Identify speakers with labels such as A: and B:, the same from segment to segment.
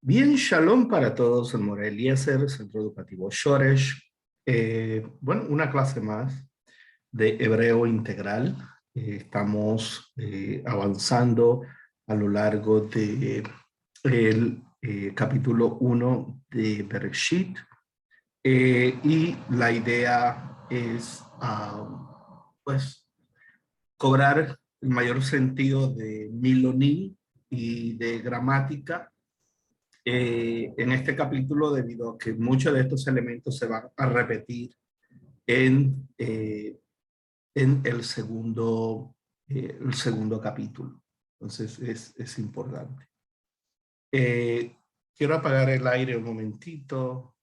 A: Bien, shalom para todos en Mora Eliezer, Centro Educativo Shoresh. Bueno, una clase más de hebreo integral. Estamos avanzando a lo largo de el capítulo 1 de Bereshit. Y la idea es, pues, cobrar el mayor sentido de miloní y de gramática en este capítulo, debido a que muchos de estos elementos se van a repetir en, eh, en el segundo capítulo. Entonces es importante. Quiero apagar el aire un momentito,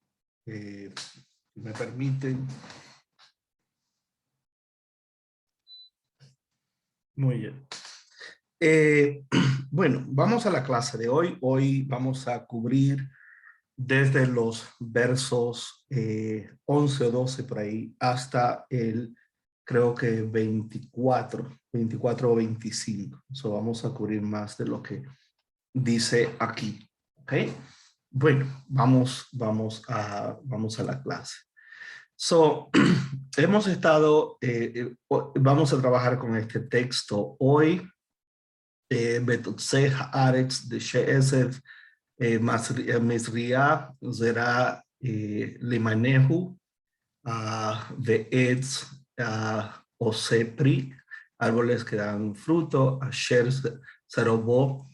A: si me permiten. Muy bien. Bueno, vamos a la clase de hoy. Hoy vamos a cubrir desde los versos 11 o 12 por ahí hasta creo que 24 o 25. So vamos a cubrir más de lo que dice aquí. ¿Ok? Bueno, vamos a la clase. So, hemos estado, vamos a trabajar con este texto hoy. Betutzeh haaretz de she'ezef Mizriah zera limanehu ve'etz osepri, árboles que dan fruto, asher sarobo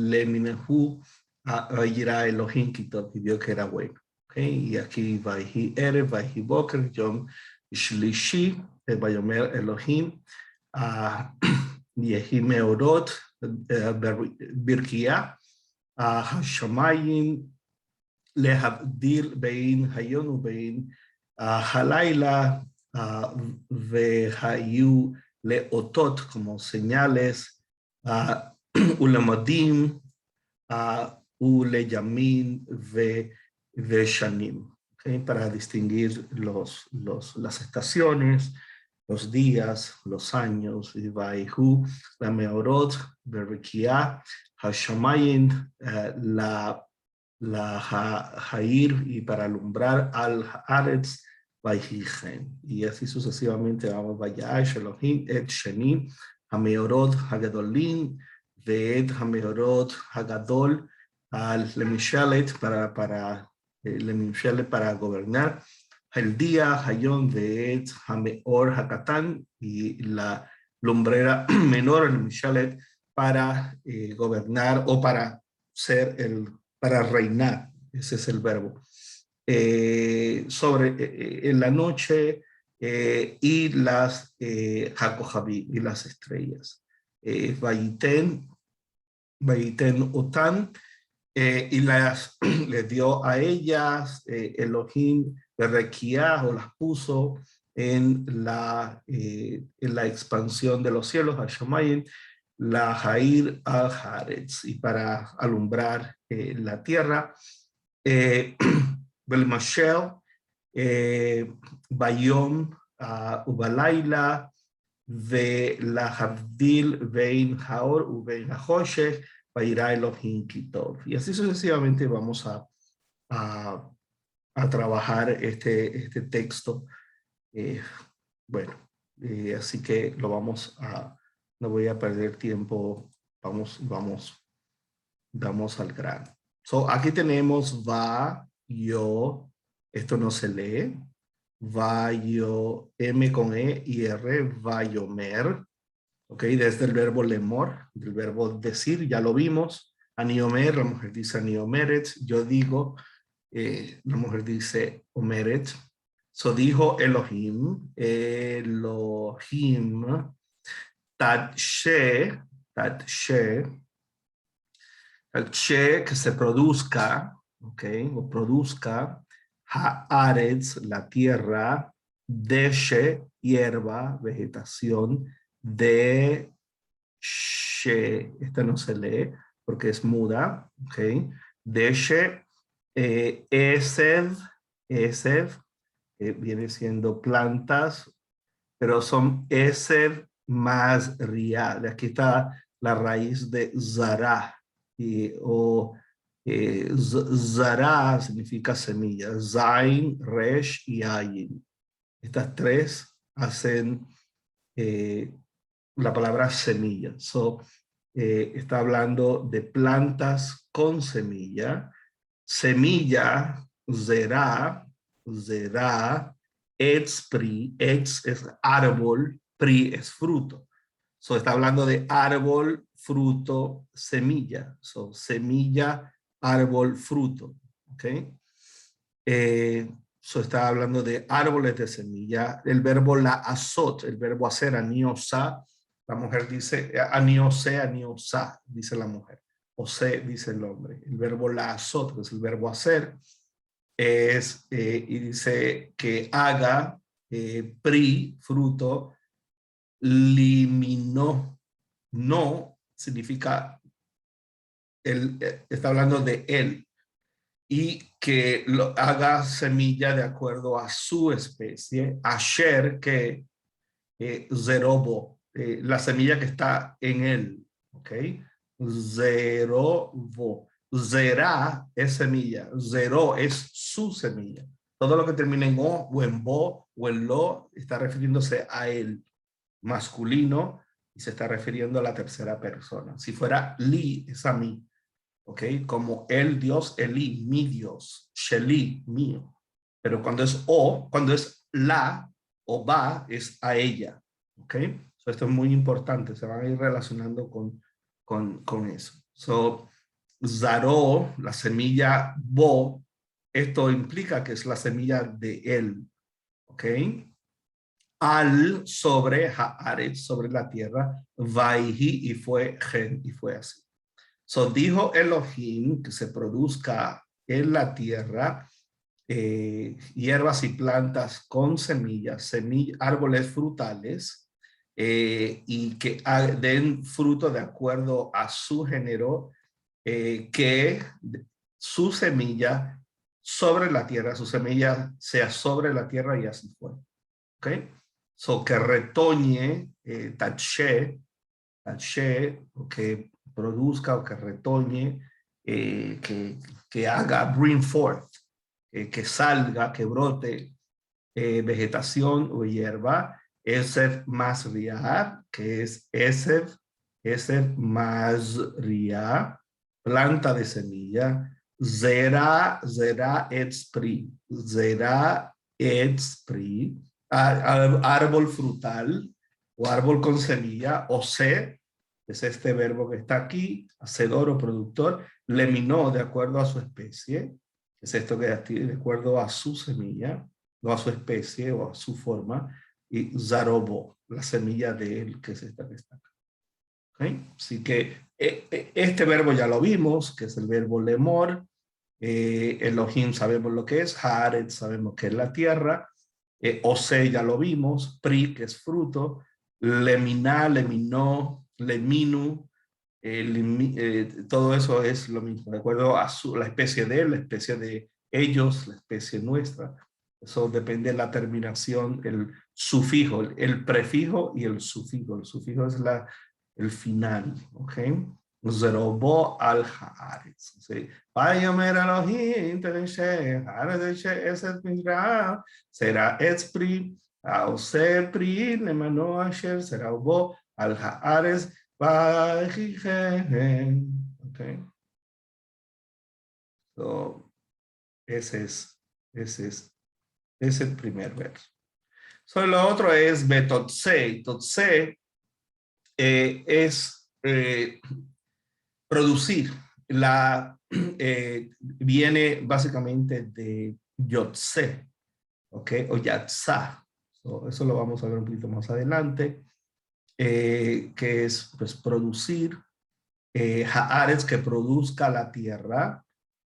A: leminehu yira Elohim kitov, y vio que era bueno. Okay? Y aquí vayhi erev, vayhi boker, yom shlishi, vayomer Elohim, yehi meorot, birkia, השמיים להבדיל בין היום ובין הלילה, והיו לאותות כמו señales, ולמדים, ולימים ושנים. Okay? Para distinguir las estaciones, los días, los años, y vaihu, la meorot, berrikia, hashamayim, la jair, y para alumbrar al haaretz, vaihichen. Y así sucesivamente vamos, vayash Elohim et sheni, hameorot hagadolim, ve'et hameorot hagadol, al lemishalet para gobernar, el día, Hayom Ve'et Hameor Hakatan, y la lumbrera menor, el Mishalet, para gobernar o para para reinar. Ese es el verbo. En la noche y las Hakohabí, y las estrellas. Vayiten Otan, y les dio a ellas Elohim Berekiah, o las puso en la expansión de los cielos, Hashamayim, la Jair al Haaretz, y para alumbrar la tierra. Belmashel, Bayom, Ubalayla, ve la Havdil, Vein Haor, Uvein Hahoshech, Vairá Elohim Kitov. Y así sucesivamente vamos a trabajar este texto. Bueno, así que no voy a perder tiempo, vamos al grano. So, aquí tenemos va, yo, esto no se lee, va, yo, M con E y R, va, yomer. Ok, desde el verbo lemor, del verbo decir, ya lo vimos. Aniomer, la mujer dice aniomeret, yo digo, la mujer dice omeret. So dijo Elohim, tatshe, que se produzca, ok, o produzca, haaretz, la tierra, deshe, hierba, vegetación, de she, esta no se lee porque es muda, ok, deshe, esev, viene siendo plantas, pero son esev más ria. De aquí está la raíz de zara, o Zara significa semilla. Zain, Resh y Ayin. Estas tres hacen la palabra semilla. Está hablando de plantas con semilla. Semilla, zera, etz, pri, etz es árbol, pri es fruto. Está hablando de árbol, fruto, semilla. Semilla, árbol, fruto. ¿Ok? Está hablando de árboles de semilla. El verbo la azot, el verbo hacer, aniosa. La mujer dice, aniose, aniosa, dice la mujer. O se, dice el hombre. El verbo la azot, que es el verbo hacer, y dice que haga, pri, fruto, liminó. No significa, está hablando de él. Y que lo haga semilla de acuerdo a su especie. Asher, que zerobo, la semilla que está en él. ¿Ok? Zerobo. Zera es semilla. Zero es su semilla. Todo lo que termina en o en bo o en lo está refiriéndose a él, masculino, y se está refiriendo a la tercera persona. Si fuera li, es a mí. ¿Ok? Como el Dios, Eli, mi Dios, Sheli, mío. Pero cuando es o, cuando es la o va, es a ella. ¿Ok? Esto es muy importante, se van a ir relacionando con eso. Zaró, la semilla bo, esto implica que es la semilla de él. ¿Ok? Al, sobre, haaret, sobre la tierra, vaihi, y fue gen, y fue así. Dijo Elohim que se produzca en la tierra hierbas y plantas con semillas, árboles frutales, y que den fruto de acuerdo a su género, que su semilla sobre la tierra, su semilla sea sobre la tierra, y así fue. ¿Ok? Que retoñe, taché, o que produzca o que retoñe, que haga, bring forth, que salga, que brote vegetación o hierba. Esef Masriah, que es Esef Masriah, planta de semilla. Zera Etspri, Zera Etspri, árbol frutal o árbol con semilla. O se, es este verbo que está aquí, hacedor o productor. Leminó, de acuerdo a su especie, es esto que de acuerdo a su semilla, no a su especie o a su forma. Y zarobo, la semilla de él, que es esta que está acá. ¿Okay? Así que este verbo ya lo vimos, que es el verbo lemor. Elohim sabemos lo que es, Haaretz sabemos que es la tierra, Ose ya lo vimos, Pri, que es fruto, Leminá, Leminó, Leminu, todo eso es lo mismo, de acuerdo a la especie de él, la especie de ellos, la especie nuestra. Eso depende de la terminación, el sufijo, el prefijo y el sufijo. El sufijo es el final, ¿ok? Zerobo al haaretz. Vayomer Elohim teneshe, haaretz eset mizra, será etspri, au sepri, lemano asher, será obo al haaretz, okay. Ese es el primer verso. Lo otro es betotse. Totse es producir. Viene básicamente de yotse, ¿ok? O yatsa. Eso lo vamos a ver un poquito más adelante, que es pues producir. Haaretz, que produzca la tierra.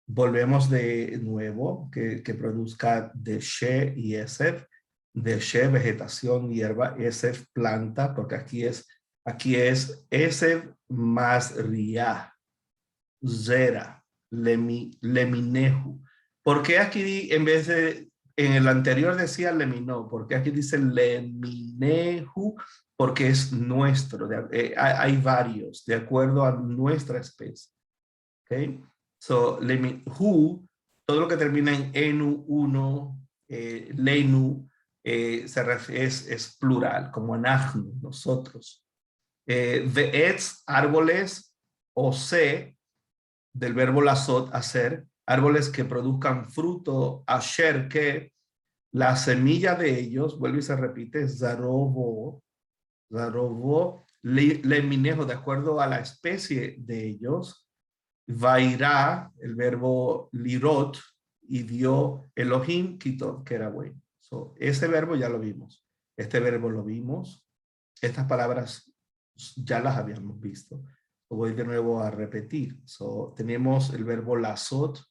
A: Volvemos de nuevo, que produzca de She y Esef. De She, vegetación, hierba. Esef, planta, porque aquí es Esef más Riah, Zera, Leminehu. ¿Por qué aquí en vez de, en el anterior decía Leminó? ¿Por qué aquí dice Leminehu? Porque es nuestro, hay varios, de acuerdo a nuestra especie. Okay. So, who, todo lo que termina en enu, uno, leinu, es plural, como anachnu, nosotros. Ve'etz, árboles, o se, del verbo lasot, hacer, árboles que produzcan fruto, asher, que la semilla de ellos, vuelve y se repite, zarobo, le minejo, de acuerdo a la especie de ellos, vairá, el verbo lirot, y dio Elohim, quitó, que era bueno. So, ese verbo ya lo vimos. Este verbo lo vimos. Estas palabras ya las habíamos visto. Lo voy de nuevo a repetir. So, tenemos el verbo lasot,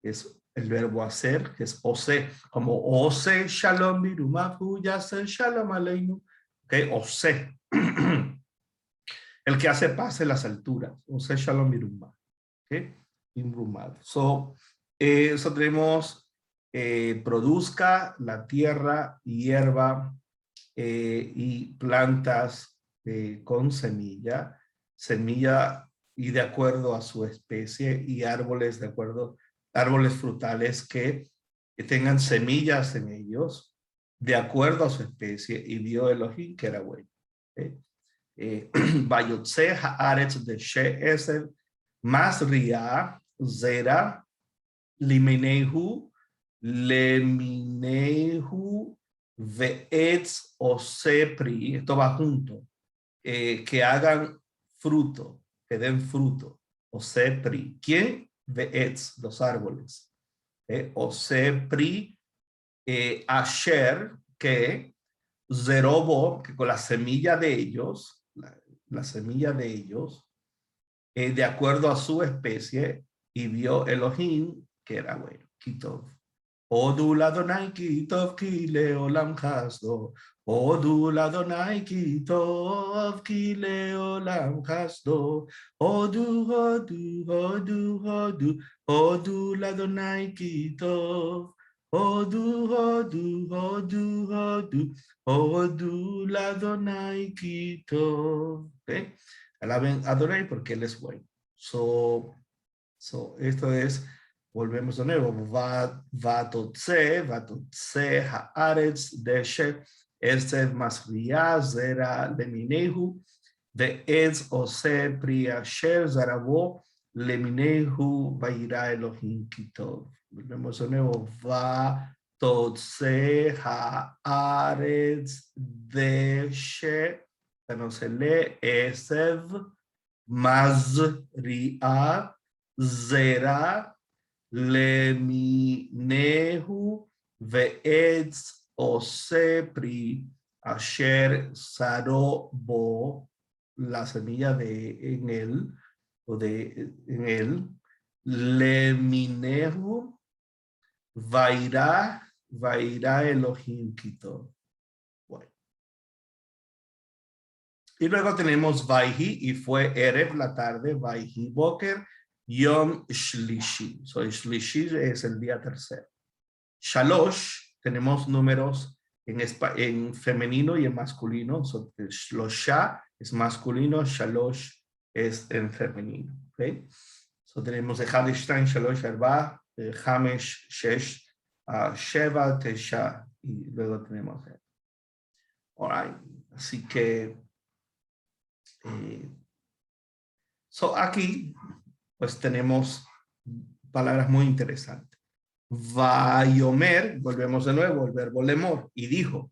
A: que es el verbo hacer, que es ose, como ose shalom birumahu yase shalom aleinu. Okay, ose. El que hace paz en las alturas. Ose shalom birumah. Okay, imbrumado. So tenemos produzca la tierra, hierba y plantas con semilla, semilla y de acuerdo a su especie, y árboles de acuerdo, árboles frutales que tengan semillas en ellos de acuerdo a su especie, y vio Elohim que era bueno. Okay. Vayotze haaretz de she'eser masria zera liminehu leminehu ve'etz o sepri, esto va junto, que hagan fruto, que den fruto, o sepri. ¿Quién? Ve'etz, los árboles. O sepri, asher, que zerobo, que con la semilla de ellos, la semilla de ellos, de acuerdo a su especie, y vio Elohim que era bueno. Kitov. Odul Adonai Kitov ki leolam chasdo. Odul Adonai Kitov ki leolam chasdo. Odul, odul, odul, odul. Odul Adonai Kitov. Odul, odul, odul, odul. Odul Adonai Kitov. ¿Okay? Alaben a Adonai porque él es bueno. So esto es, volvemos de nuevo, vatotse haaretz deshe este masriya zera leminehu ve'etz ose pri asher zarabo leminehu vairá Elohim kitov. Volvemos de nuevo, vatotse haaretz deshe, no se lee, esev mazri'a zera leminehu ve'etz osepri asher sarobo, la semilla de en él, o de en él, leminehu vairá Elohim kitov. Bueno. Y luego tenemos Vaihi, y fue Erev, la tarde, Vaihi Boker, Yom Shlishi. So, Shlishi es el día tercero. Shalosh, tenemos números en femenino y en masculino. So, Shlosha es masculino, Shalosh es en femenino. Okay? So, tenemos Echad, Shtain, Shalosh, Arba, Hamesh, Shesh, Sheva, Tesha, y luego tenemos all right. Así que aquí pues tenemos palabras muy interesantes. Vayomer, volvemos de nuevo, el verbo lemor, y dijo,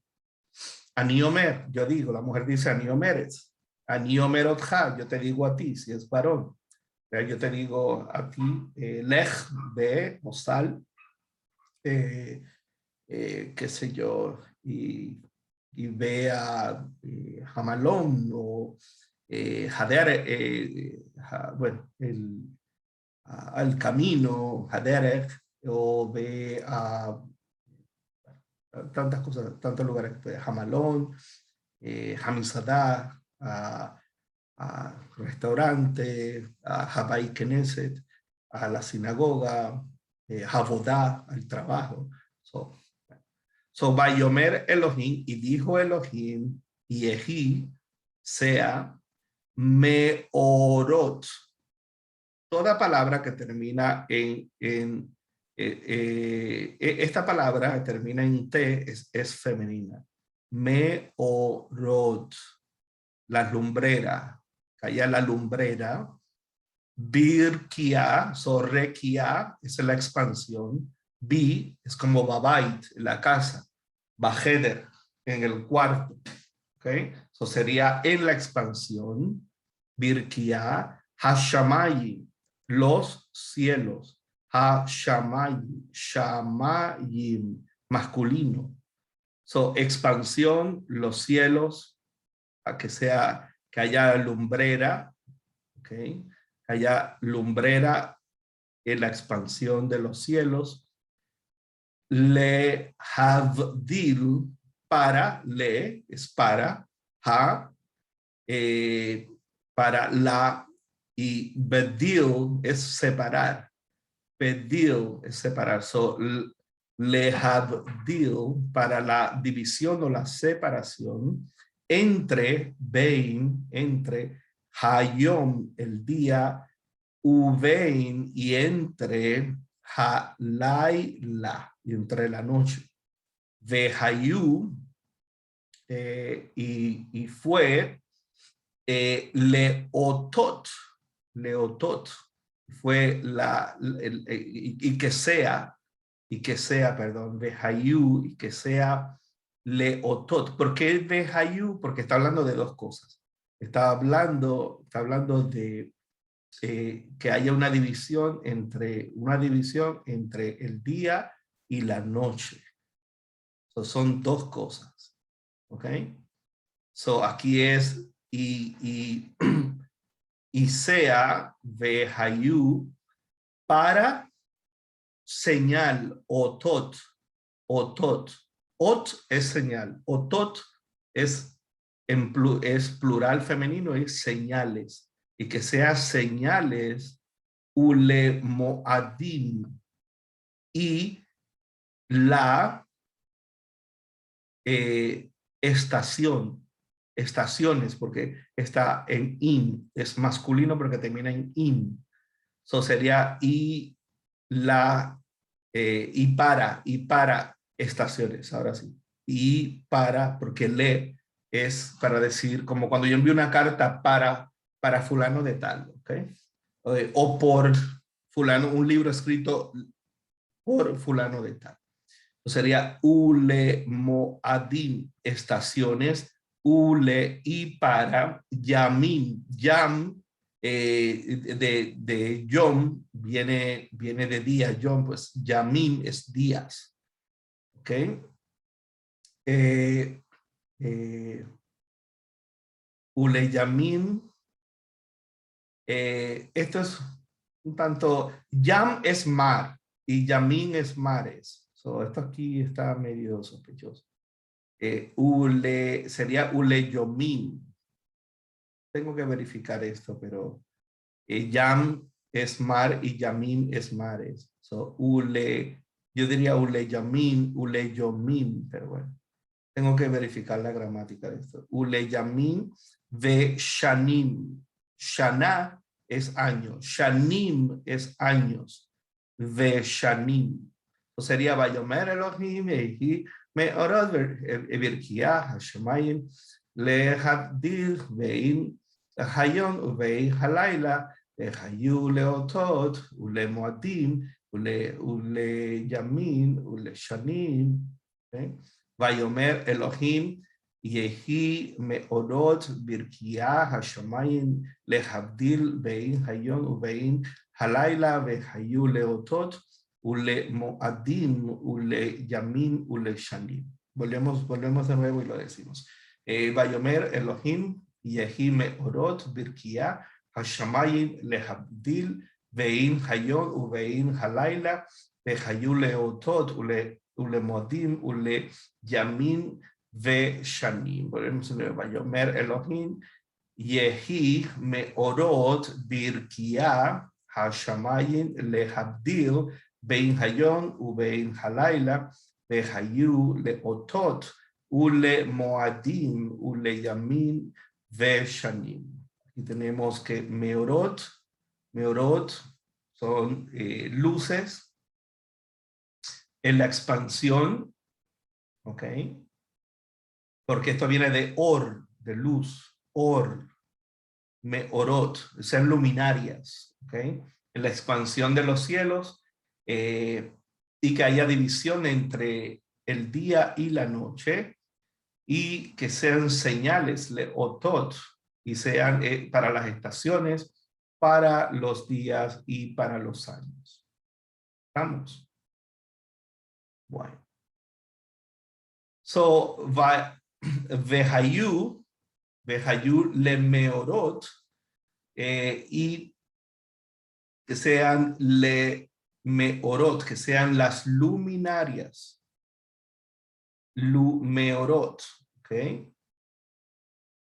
A: aniomer, yo digo, la mujer dice aniomeres, aniomerotja, yo te digo a ti, si es varón, yo te digo a ti, lej, ve, o sal, qué sé yo, y ve a Jamalón, o Hader, bueno, al camino, Haderech, o ve a tantas cosas, tantos lugares, Jamalón, Hamisadá, a restaurante, a Habai Knesset, a la sinagoga, Javodá, al trabajo. So Vayomer Elohim, y dijo Elohim, y Ejí sea Meorot. toda palabra que termina esta palabra termina en T es femenina. Meorot, la lumbrera, calla la lumbrera. Birkia, sorrekia, esa es la expansión. Bi es como babait, la casa. Baheder, en el cuarto. ¿Ok? Eso sería en la expansión. Birkia, hashamayim, los cielos. Hashamayim, shamayim, masculino. So, expansión, los cielos, a que haya lumbrera, ¿ok? Que haya lumbrera en la expansión de los cielos. Le havdil, para, le es para, ha, para la, y bedil es separar. Bedil es separar. So, le havdil, para la división o la separación entre Bein, entre Hayom, el día, Uvein, y entre Halayla, y entre la noche. Vehayu, y fue Leotot, Leotot, fue y que sea, perdón, Vehayu, y que sea Leotot. ¿Por qué Vehayu? Porque está hablando de dos cosas. Está hablando de que haya una división entre el día y la noche. So, son dos cosas. ¿Ok? So, aquí es y sea Vehayu para señal, otot, otot. Ot es señal, otot es plural femenino, es señales. Y que sea señales ule moadim, y la estaciones, porque está en in, es masculino porque termina en in. So sería y para estaciones, ahora sí. Y para, porque le es para decir, como cuando yo envío una carta para fulano de tal, ¿ok? O por fulano, un libro escrito por fulano de tal. Sería ule moadim, estaciones, ule y para yamim, yam de yom viene de día, yom, pues yamim es días, ¿ok? Ule yamim, esto es un tanto, yam es mar y yamim es mares. So, esto aquí está medio sospechoso. Sería uleyomim. Tengo que verificar esto, pero yam es mar y yamim es mares. So, yo diría uleyamim, uleyomim, pero bueno, tengo que verificar la gramática de esto. Uleyamim ve shanim. Shana es año. Shanim es años. Ve shanim. Sería Vayomer Elohim Ehi Me'orot Birkiah Hashemayim Lehavdil Vein Hayon Uvei Halayla Hayu Leotot Ule Moadim Ule Yamin Ule Shanim. Vayomer Elohim Yehi Me'orot Birkiah Hashemayim Lehavdil Vein Hayon Uvein Halayla Hayu Leotot Ule moadim, ule yamin, ule shanim. Volvemos de nuevo y lo decimos. Vayomer Elohim, Yehi me'orot, birkiah, hashamayim, lehabdil, vein hayon, uvein halayla, vehayu leotot, ule moadim, ule yamin, ve shanim. Volvemos de nuevo. Vayomer Elohim, Yehi me'orot, birkiah, hashamayim, lehabdil, Bein Hayon, Ubein Halayla, Behayu, Leotot, Ule Moadim, Ule Yamin, Ve Shanim. Aquí tenemos que Meorot Meorot son luces en la expansión, ¿ok? Porque esto viene de or, de luz, or, meorot, sean luminarias, ¿ok? En la expansión de los cielos y que haya división entre el día y la noche y que sean señales, leotot, y sean para las estaciones, para los días y para los años. ¿Vamos? Bueno. So, vehayu le meorot, y que sean le meorot, que sean las luminarias. Meorot, ¿ok?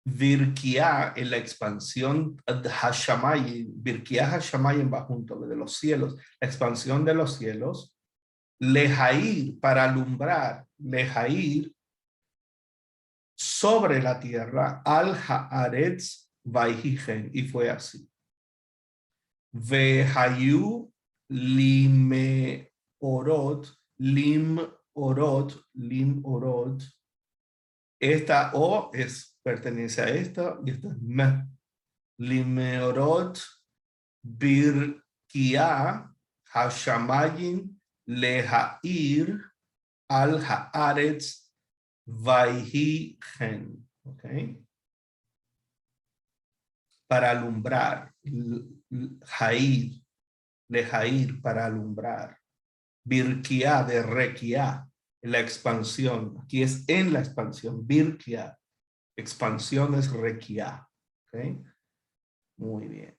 A: Virkiá en la expansión Hashamayim, Virkiá Hashamayim va junto de los cielos, la expansión de los cielos, Lejair para alumbrar, Lejair sobre la tierra, al Haaretz Vaihigen, y fue así. Vehayu lime orot, lim orot. Esta O pertenece a esta y esta es me. Limeorot birkia hashamayim lehair al haaretz vaihigen. ¿Ok? Para alumbrar. Jair, lejair, para alumbrar. Birkia de rekia, la expansión. Aquí es en la expansión. Birkia. Expansión es rekia. ¿Ok? Muy bien.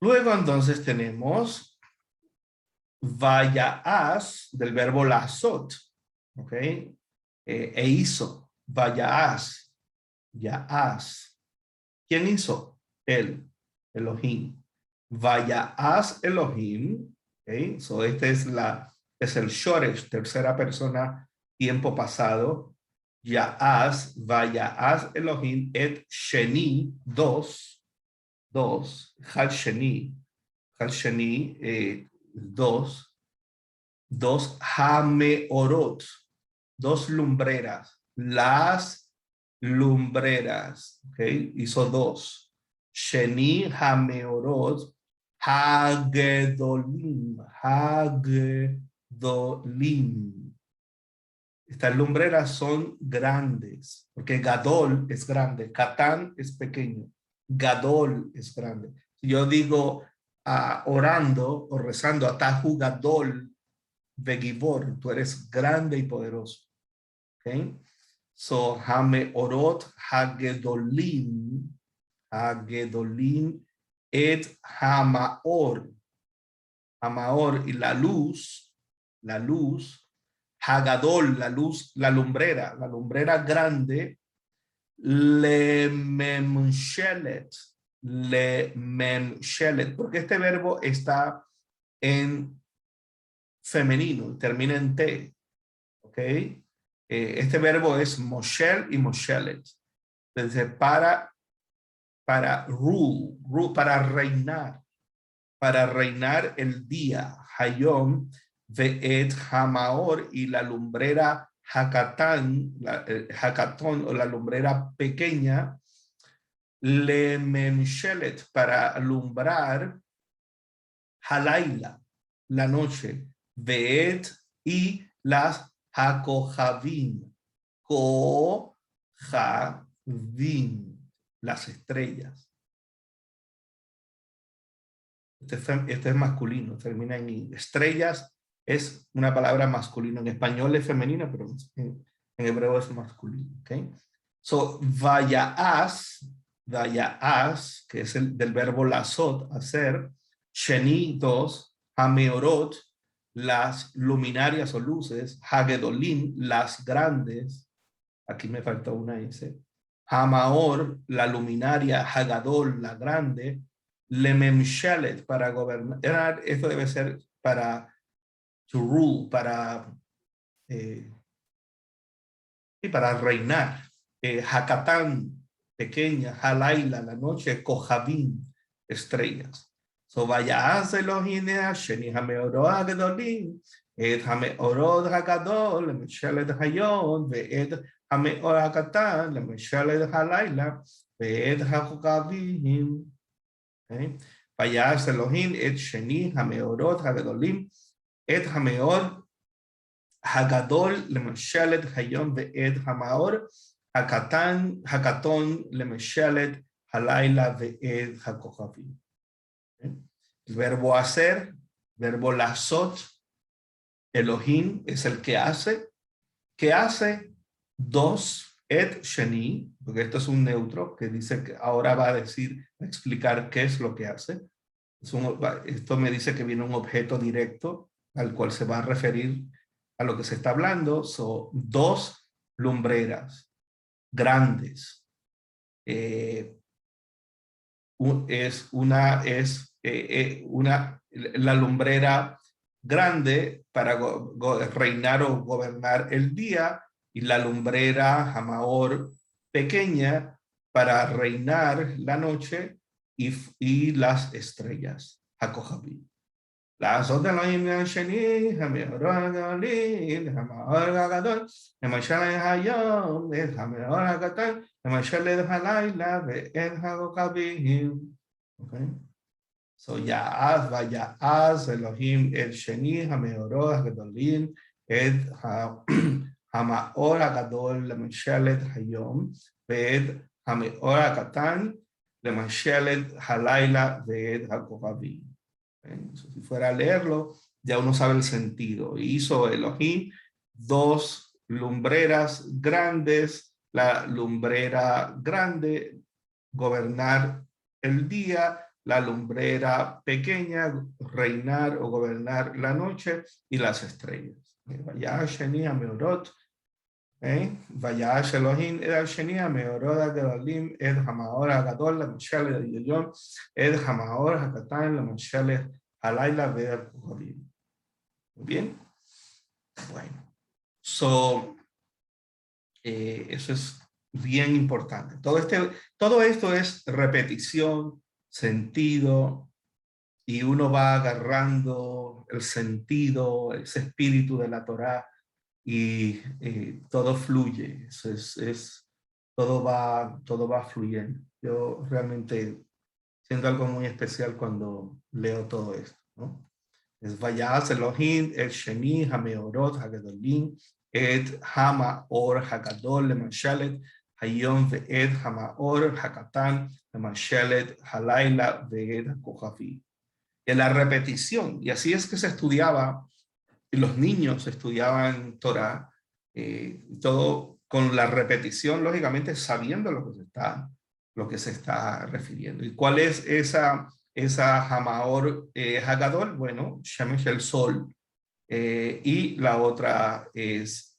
A: Luego entonces tenemos vayaas del verbo lazot. ¿Ok? E hizo. Vayaas. Yaas. ¿Quién hizo? Él. Elohim. Vayaas Elohim. ¿Ok? So este es el shoresh, tercera persona, tiempo pasado. Yaas, vayaas Elohim et sheni, dos, hal sheni, dos hameorot, dos lumbreras, las lumbreras, ¿ok? Hizo dos. Sheni hameorot, hagedolim, Estas lumbreras son grandes, porque Gadol es grande, Catán es pequeño, Gadol es grande. Si yo digo orando o rezando, Atahu Gadol Begibor, tú eres grande y poderoso. ¿Ok? So, Hame Orot Hagedolim, et Hamaor. Hamaor y la luz, Hagadol, la luz, la lumbrera grande, le memshelet, porque este verbo está en femenino, termina en T, ¿ok? Este verbo es moshel y moshelet, entonces para rule, para reinar el día, Hayom, Ve'et Hamaor, y la lumbrera Hakatán, Hakaton, o la lumbrera pequeña, Le Memshelet, para alumbrar Halaila, la noche, Ve'et, y las Hakohavim, Kohavim, las estrellas. Este es masculino, termina en estrellas, es una palabra masculina. En español es femenina, pero en hebreo es masculino. ¿Okay? So, vayaas, que es del verbo lazot, hacer, sheni, dos, hameorot, las luminarias o luces, hagedolim, las grandes, aquí me faltó una S, hamaor, la luminaria, hagadol, la grande, Lememshelet, para gobernar. Esto debe ser para to rule, y para reinar. Hakatán, pequeña, Halaila, la noche, Kohabim, estrellas. So vayas Elohim Sheni Hameorot Hagadolim, Et Hameorot Hagadol, Lemeshelet Hayon, Ve'et Hameor Hakatan, Lemeshelet Halaila, Ve'et HaKohabim. Vayas Elohim Et Sheni Hameorot Hagadolim, Et Hameor Hagadol, Lemeshelet Hayon, Ve'et Hamaor Hakaton, Lemeshelet Halaila, Ve'et HaKohabim. El verbo hacer, verbo lasot, Elohim es el que hace. ¿Qué hace? Dos, et sheni, porque esto es un neutro que dice que ahora va a decir, a explicar qué es lo que hace. Esto me dice que viene un objeto directo al cual se va a referir a lo que se está hablando. Son dos lumbreras grandes. La lumbrera grande para reinar o gobernar el día, y la lumbrera Hamaor pequeña para reinar la noche y las estrellas. HaKohabim. Las otras Elohim Sheni, Hameorot Hagadolim, Hamaor Hagadol, Lemeshelet Hayon, Ve'et Hameor Hakatan, Lemeshelet Halaila, Ve'et HaKohabim. Okay. So vayas Elohim El Sheni, Hameorot Hagadolim, Et Hamaor Hagadol, Lemeshelet Hayon, Ve'et Hameor Hakatan, Lemeshelet Halaila, Ve'et HaKohabim. Si fuera a leerlo, ya uno sabe el sentido. Hizo Elohim dos lumbreras grandes, la lumbrera grande, gobernar el día, la lumbrera pequeña, reinar o gobernar la noche, y las estrellas. Vayash Sheni Hameorot, Vayash Elohim El Sheni Hameorot Hagadolim, Et Hamaor Hagadol, Lemeshelet Hayon, Et Hamaor Hakatan, Lemeshelet Halaila, Ve'et HaKohabim. Muy bien. Bueno. Eso es bien importante. Todo esto es repetición, sentido, y uno va agarrando el sentido, ese espíritu de la Torá, y todo fluye. Todo va fluyendo. Yo realmente siento algo muy especial cuando leo todo esto, ¿no? Es Vayas Elohim El Sheni Hameorot Hagadolim, Et Hamaor Hagadol, Lemeshelet Hayon, Ve'et Hamaor Hakatan, Lemeshelet Halaila, Ve'et HaKohabim. En la repetición, y así es que se estudiaba, y los niños estudiaban Torah, todo con la repetición, lógicamente sabiendo lo que se está refiriendo. ¿Y cuál es esa Hamaor Hagadol? Bueno, Shemesh, el sol, y la otra es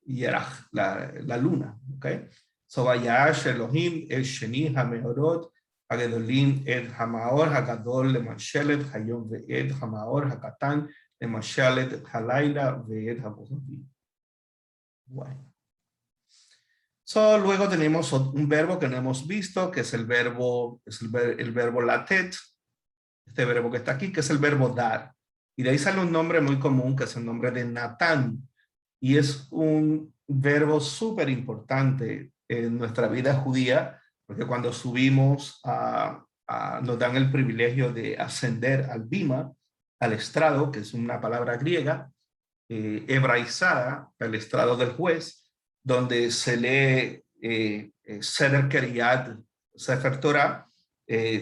A: Yerach, la luna. ¿Okay? So Vayash Elohim El Sheni Hameorot Hagadolim, Et Hamaor Hagadol, Lemeshelet Hayon, Ve'et Hamaor Hakatan, Lemeshelet Halaila, Ve'et HaKohabim. Bueno. Luego tenemos un verbo que no hemos visto, que es el verbo latet, este verbo que está aquí, que es el verbo dar. Y de ahí sale un nombre muy común, que es el nombre de Natán. Y es un verbo súper importante en nuestra vida judía, porque cuando subimos nos dan el privilegio de ascender al bima, al estrado, que es una palabra griega, hebraizada, el estrado del juez, donde se lee Seder Keriyat, Sefer Torah,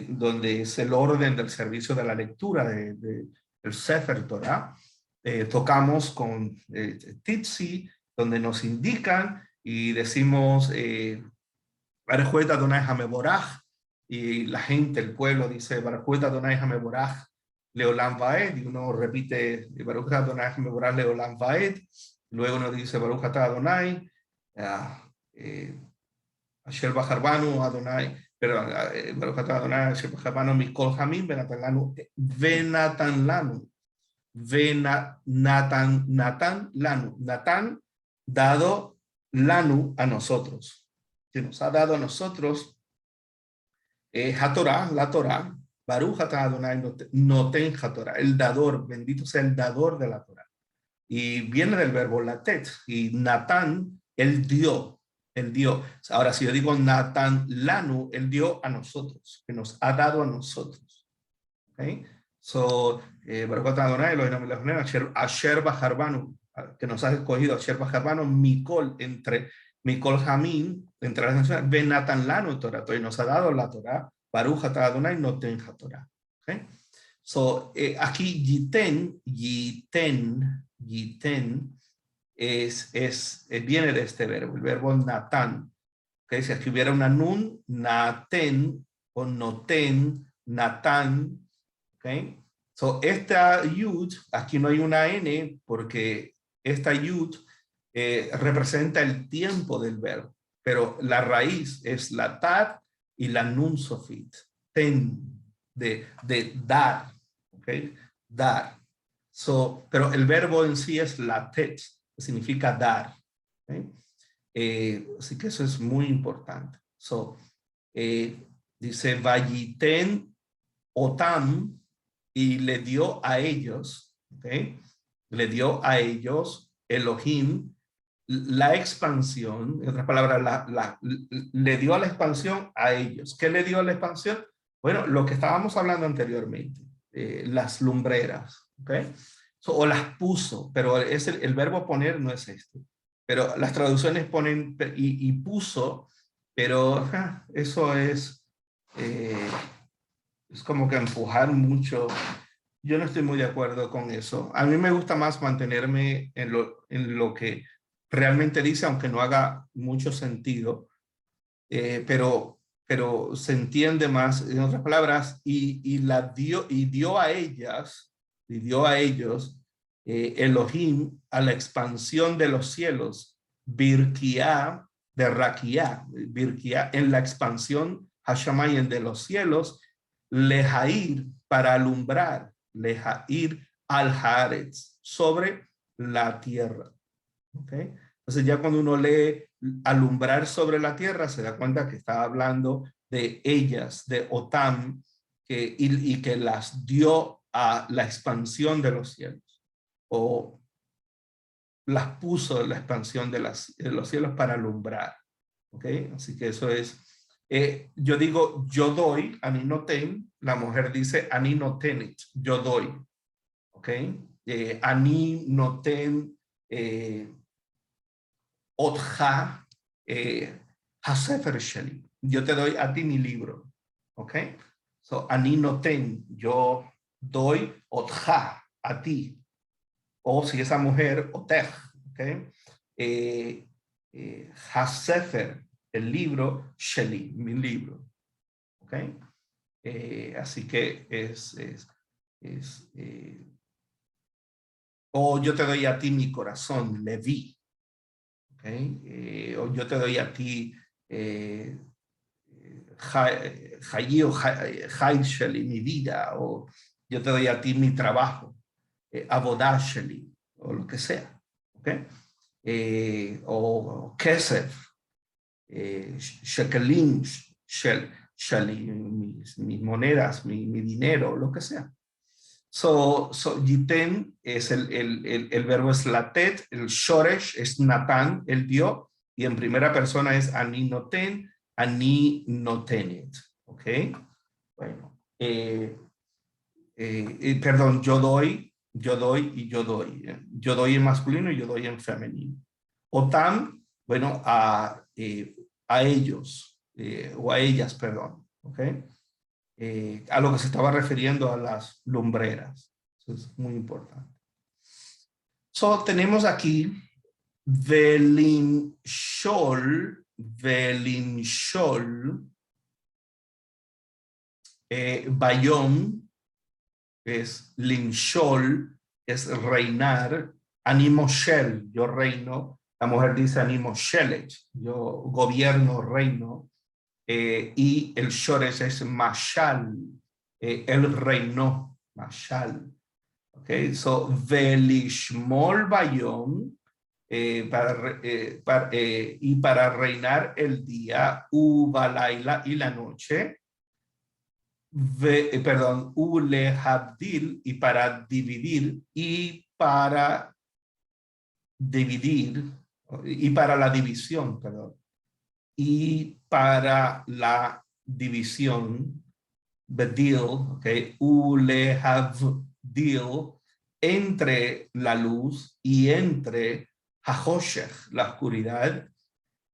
A: donde es el orden del servicio de la lectura del Sefer Torah. Tocamos con Titzi, donde nos indican y decimos Baruch Adonai Hameborach, y la gente, el pueblo dice Baruch Adonai Hameborach Leolam Vaed, y uno repite Baruch Adonai Hameborach Leolam Vaed. Luego uno dice Baruch Adonai Asher Bacharbanu Adonai, pero Baruch Adonai Asher Bacharbanu Mikol Hamim Benatan Lanu Natan Lanu, Natan dado Lanu a nosotros. que nos ha dado a nosotros HaTorah, la Torah, Baruch atah Adonai noten HaTorah, el dador, bendito sea el dador de la Torah. Y viene del verbo latet, y Natán, él dio, él dio. Ahora, si yo digo Natán Lanu, él dio a nosotros, que nos ha dado a nosotros. Okay? So, Baruch atah Adonai, Elohim melech asher bacharbanu, que nos ha escogido, asher bacharbanu, Mikol, entre Mikol Hamim, entre las naciones, Ben Natán Lanu Torah, y nos ha dado la Torah, Baruch atah Adonai noten HaTorah. Okay? So, aquí Yiten viene de este verbo, el verbo Natán. Okay? Si aquí hubiera una nun, Naten o Noten, Natán. Okay? So, esta yud, aquí no hay una n porque esta yud representa el tiempo del verbo, pero la raíz es la tat y la nun sofit, ten, de dar. Okay? Dar. So, pero el verbo en sí es latet, que significa dar. Okay? Así que eso es muy importante. So, dice, Vayiten Otam, y le dio a ellos, ¿okay? Le dio a ellos Elohim la expansión, en otras palabras, le dio la expansión a ellos. ¿Qué le dio la expansión? Bueno, lo que estábamos hablando anteriormente, las lumbreras, ¿okay? So, o las puso, pero es el verbo poner no es este. Pero las traducciones ponen y puso, pero eso es como que empujar mucho. Yo no estoy muy de acuerdo con eso. A mí me gusta más mantenerme en lo que realmente dice, aunque no haga mucho sentido, pero se entiende más, en otras palabras, y dio a ellas, y dio a ellos Elohim a la expansión de los cielos, Birkiá de Raquiá, Birkiá en la expansión Hashamayim de los cielos, Lejair para alumbrar, Lejair al Haaretz, sobre la tierra. ¿Okay? Entonces ya cuando uno lee alumbrar sobre la tierra, se da cuenta que está hablando de ellas, de Otam, y que las dio a la expansión de los cielos, o las puso en la expansión de los cielos para alumbrar. ¿Okay? Así que eso es, yo digo, yo doy, ani noten, la mujer dice, ani notenit, yo doy. ¿Ok? Ani noten, Otja, Hasefer Sheli. Yo te doy a ti mi libro. ¿Ok? So, ani noten, yo doy Otja, a ti. O si esa mujer, Otej. ¿Ok? Hasefer, el libro, Sheli, mi libro. ¿Ok? Así que o yo te doy a ti mi corazón, Leví. Okay? O yo te doy a ti Jai Sheli, mi vida, o yo te doy a ti mi trabajo, Avodah Sheli, o lo que sea. ¿Okay? O Kesef, Shekelim Sheli, mis monedas, mi dinero, lo que sea. So Yiten es el verbo es latet, el shoresh es Natán, el dio, y en primera persona es ani noten, ani notenet. ¿Ok? Bueno, perdón, yo doy y yo doy. Yo doy en masculino y yo doy en femenino. Otam, bueno, a ellos, o a ellas, perdón. ¿Ok? A lo que se estaba refiriendo a las lumbreras. Eso es muy importante. So, tenemos aquí Velinshol, Bayom, es Linshol, es reinar, Animoshel, yo reino, la mujer dice Animoshelet, yo gobierno, reino, y el Shoresh es Mashal, él reinó, Mashal. Okay, so Velishmol Bayom, y para reinar el día, Ubalaila y la noche, Ulehabdil y para dividir y para la división, perdón, y para la división, Bedil, ok, Ulehavdil, entre la luz y entre Hahoshech, la oscuridad,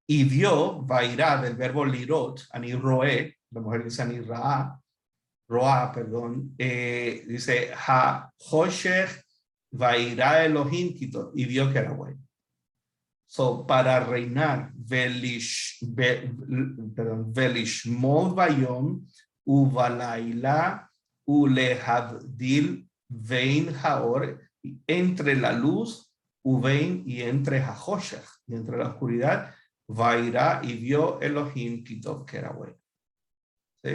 A: y vio, vairá, del verbo lirot, anirroe, la mujer dice anirra, roa, perdón, dice Hahoshech, vairá Elohim, y vio que era bueno. So, para reinar, velishmol bayom, uvalaila, ulehavdil, vein haor, entre la luz, uvein, y entre hahoshech, y entre la oscuridad, vairá, y vio Elohim, kitov, que era bueno. ¿Sí?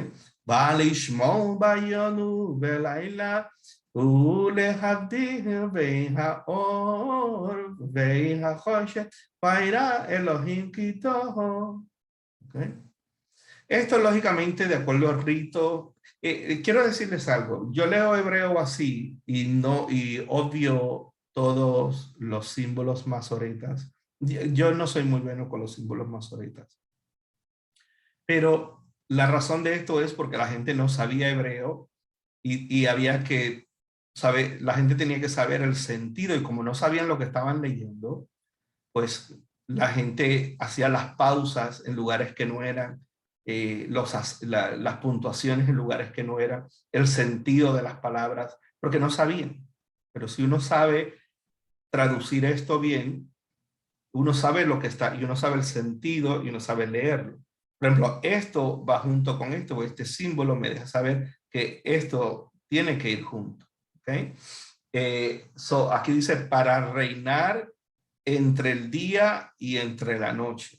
A: Velishmol bayom, uvalaila, Ulehavdil vein haor, vein hahoshech, vairá Elohim kitov. Okay. Esto lógicamente de acuerdo al rito. Quiero decirles algo. Yo leo hebreo así y odio todos los símbolos masoretas. Yo no soy muy bueno con los símbolos masoretas. Pero la razón de esto es porque la gente no sabía hebreo y había que la gente tenía que saber el sentido, y como no sabían lo que estaban leyendo, pues la gente hacía las pausas en lugares que no eran, las puntuaciones en lugares que no eran, el sentido de las palabras, porque no sabían. Pero si uno sabe traducir esto bien, uno sabe lo que está, y uno sabe el sentido, y uno sabe leerlo. Por ejemplo, esto va junto con esto, o este símbolo me deja saber que esto tiene que ir junto. ¿Okay? Aquí dice, para reinar entre el día y entre la noche.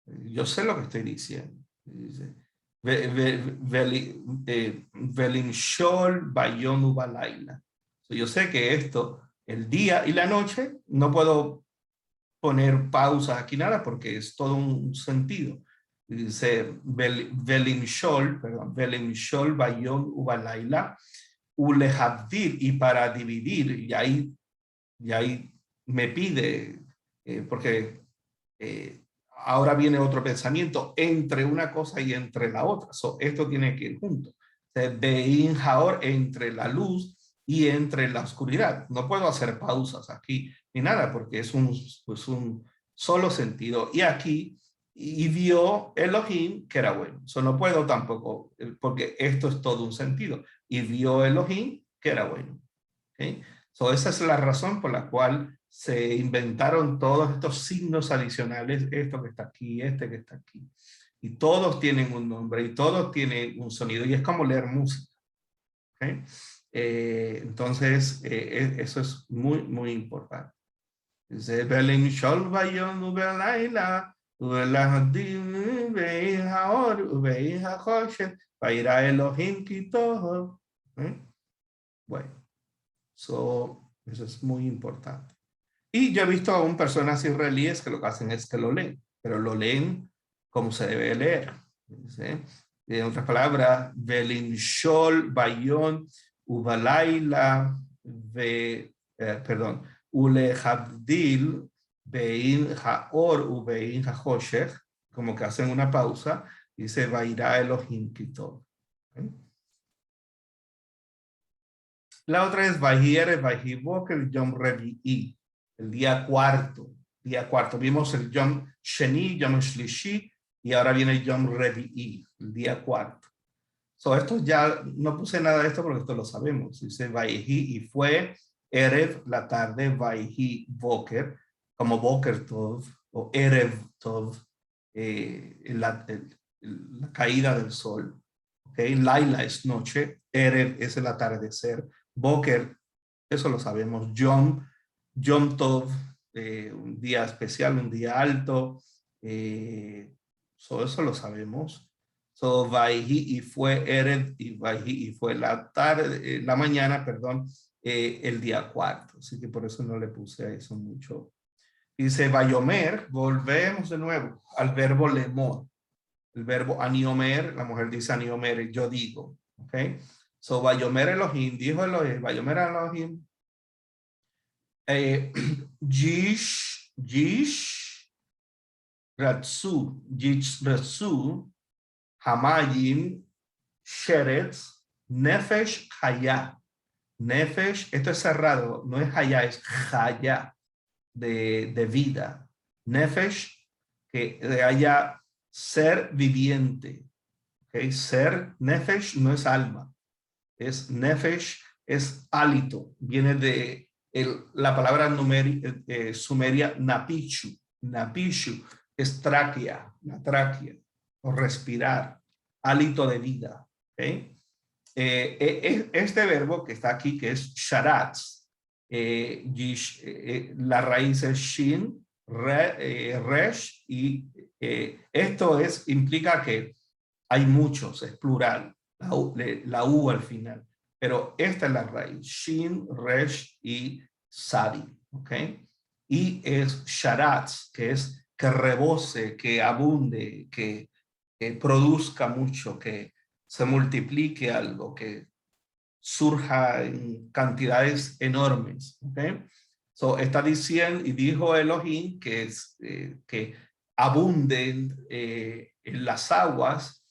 A: Yo sé lo que estoy diciendo. Dice, Velimshol bayonu balaila. Yo sé que esto, el día y la noche, no puedo poner pausas aquí nada porque es todo un sentido. Dice Velimshol, perdón, Velimshol bayon ubalaila, ulehavdir, y para dividir, y ahí me pide, porque ahora viene otro pensamiento, entre una cosa y entre la otra. Esto tiene que ir junto. Bein haor, entre la luz y entre la oscuridad. No puedo hacer pausas aquí ni nada porque es un solo sentido. Y aquí, y vio Elohim que era bueno. No puedo tampoco, porque esto es todo un sentido. Y vio Elohim que era bueno. ¿Okay? Esa es la razón por la cual se inventaron todos estos signos adicionales, esto que está aquí, este que está aquí. Y todos tienen un nombre y todos tienen un sonido, y es como leer música. ¿Okay? Entonces, eso es muy, muy importante. Dice, Belim Shol Bayon Ubelaila, Ubelahadim Ubeihaor, Ubeihahoshet, Vaira Elohim Kitoho. Bueno. Eso es muy importante. Y yo he visto aún personas israelíes que lo que hacen es que lo leen, pero lo leen como se debe leer. ¿Sí? En otras palabras, Velinshol, Bayon, Ubalaila, perdón, Ulehabdil, Bein Haor, Ubein Hahoshech, como que hacen una pausa, y dice Vairá Elohim Kitov. ¿Sí? La otra es Vahier, Vahibok, el Yom Revi'i, el día cuarto. Día cuarto. Vimos el Yom Sheni, Yom Shlishi, y ahora viene el Yom Revi'i, el día cuarto. Esto ya no puse nada de esto porque esto lo sabemos. Dice Vaihi, y fue Erev, la tarde, Vaihi Boker, como Boker Tov, o Erev Tov, la caída del sol. Okay. Laila es noche, Erev es el atardecer, Boker, eso lo sabemos, Yom Tov, un día especial, un día alto, eso lo sabemos. Vaihi, y fue Erev, y Vaihi, y fue la tarde, la mañana, perdón, el día cuarto. Así que por eso no le puse a eso Dice Bayomer, volvemos de nuevo al verbo lemor. El verbo aniomer, la mujer dice aniomer, yo digo. ¿Ok? So, Bayomer Elohim, dijo Elohim, Bayomer Elohim. Yish Ratsu, Hamayim, Sheretz, Nefesh, Hayah. Nefesh, esto es cerrado, no es Hayah, es Hayah, de vida. Nefesh, que haya ser viviente. ¿Okay? Ser, Nefesh no es alma, es Nefesh, es hálito, viene de la palabra sumeria Napichu. Napichu es tráquea, la tráquea, o respirar, hálito de vida. ¿Okay? Este verbo que está aquí, que es sharatz, la raíz es shin, resh, y esto implica que hay muchos, es plural, la U al final, pero esta es la raíz, shin, resh y sari, ¿ok? Y es sharatz, que es que rebose, que abunde, que produzca mucho, que se multiplique algo, que surja en cantidades enormes. ¿Okay? So, está diciendo, y dijo Elohim, que abunden en las aguas,